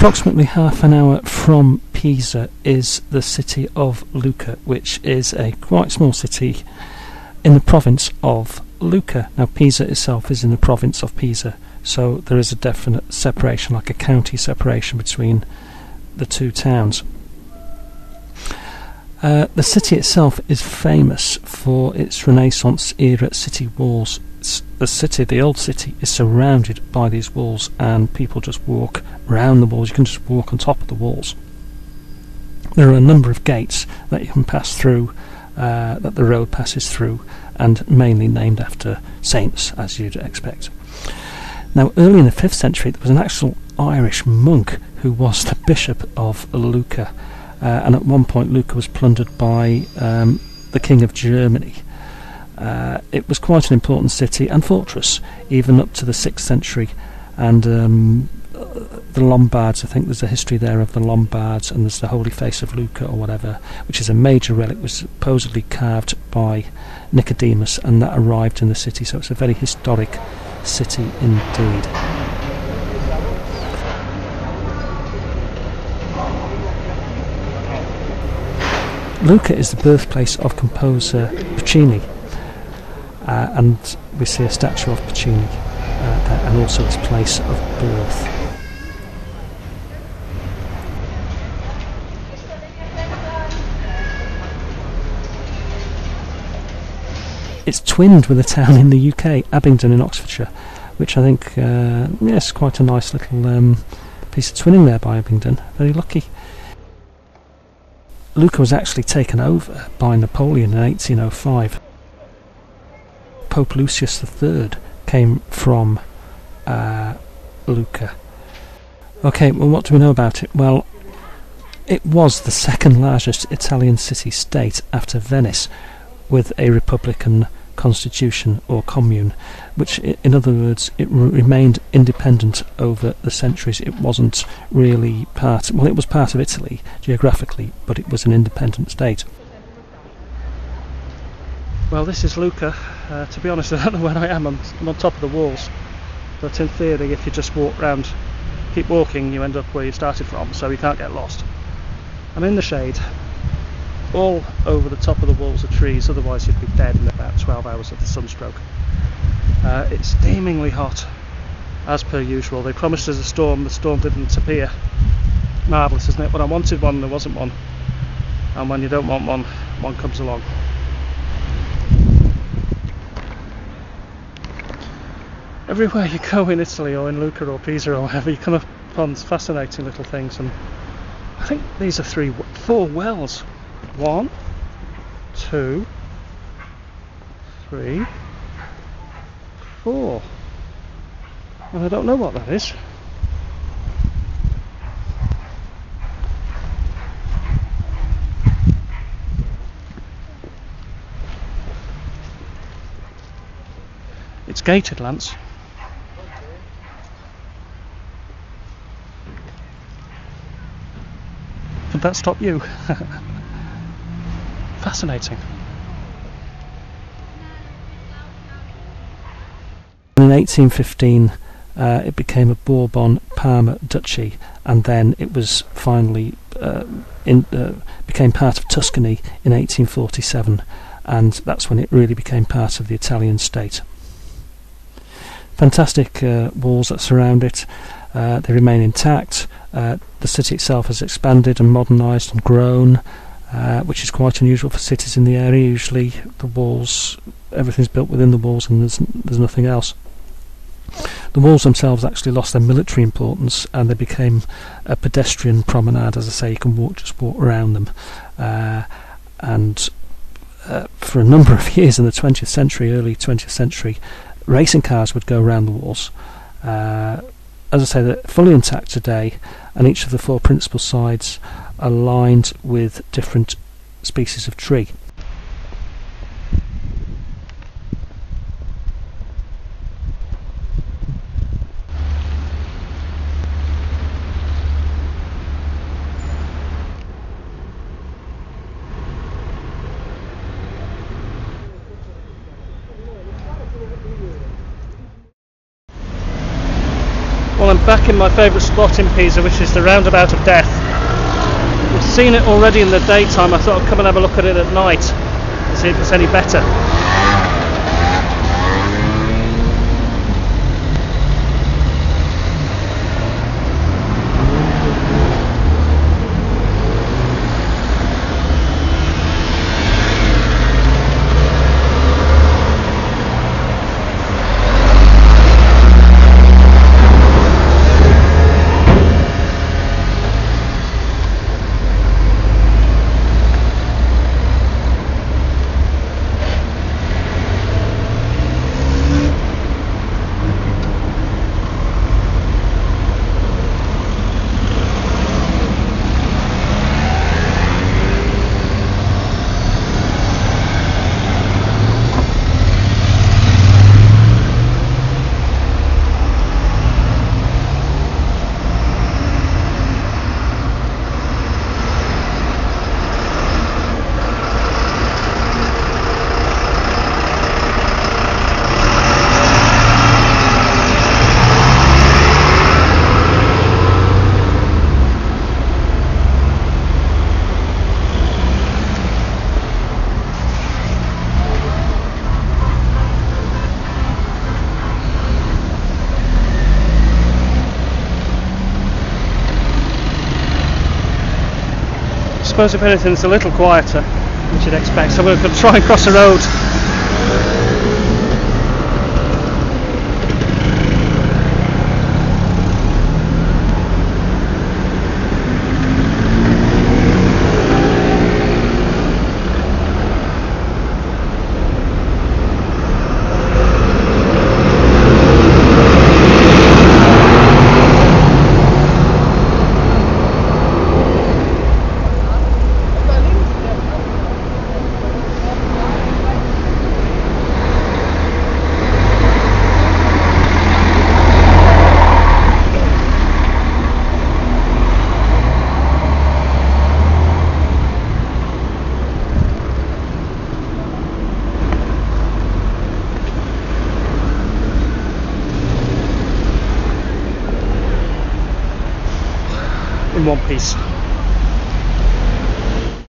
Approximately half an hour from Pisa is the city of Lucca, which is a quite small city in the province of Lucca. Now, Pisa itself is in the province of Pisa, so there is a definite separation, like a county separation between the two towns. The city itself is famous for its Renaissance era city walls. The old city, is surrounded by these walls, and people just walk around the walls. You can just walk on top of the walls. There are a number of gates that you can pass through, that the road passes through, and mainly named after saints, as you'd expect. Now, early in the 5th century, there was an actual Irish monk who was the Bishop of Lucca, and at one point Lucca was plundered by the King of Germany. It was quite an important city and fortress, even up to the 6th century, and the Lombards, I think there's a history there of the Lombards, and there's the Holy Face of Lucca or whatever, which is a major relic, was supposedly carved by Nicodemus, and that arrived in the city, so it's a very historic city indeed. Lucca is the birthplace of composer Puccini, and we see a statue of Puccini there, and also his place of birth. It's twinned with a town in the UK, Abingdon in Oxfordshire, which I think, yes, quite a nice little piece of twinning there by Abingdon. Very lucky. Lucca was actually taken over by Napoleon in 1805. Pope Lucius III came from Lucca. Okay, well, what do we know about it? Well, it was the second largest Italian city-state after Venice, with a republican constitution or commune, which, in other words, it remained independent over the centuries. It wasn't really part, well, it was part of Italy geographically, but it was an independent state. Well, this is Lucca. To be honest, I don't know where I am. I'm on top of the walls, but in theory, if you just walk round, keep walking, you end up where you started from, so you can't get lost. I'm in the shade. All over the top of the walls are trees, otherwise you'd be dead in about 12 hours of the sunstroke. It's steamingly hot, as per usual. They promised us a storm, the storm didn't appear. Marvellous, isn't it? When I wanted one, there wasn't one. And when you don't want one, one comes along. Everywhere you go in Italy, or in Lucca or Pisa or wherever, you come upon fascinating little things, and I think these are 4 wells. 1, 2, 3, 4. And I don't know what that is. It's gated, Lance. Could that stop you? Fascinating. In 1815 it became a Bourbon-Parma duchy, and then it was finally became part of Tuscany in 1847, and that's when it really became part of the Italian state. Fantastic walls that surround it. They remain intact. The city itself has expanded and modernised and grown, which is quite unusual for cities in the area. Usually the walls, everything's built within the walls, and there's nothing else. The walls themselves actually lost their military importance, and they became a pedestrian promenade. As I say, you can just walk around them, and for a number of years in the 20th century, early 20th century, racing cars would go around the walls. As I say, they're fully intact today, and each of the 4 principal sides are lined with different species of tree. Well, I'm back back in my favourite spot in Pisa, which is the Roundabout of Death. We've seen it already in the daytime. I thought I'd come and have a look at it at night to see if it's any better. I suppose if anything it's a little quieter, which you'd expect, so we're going to try and cross the road. In one piece.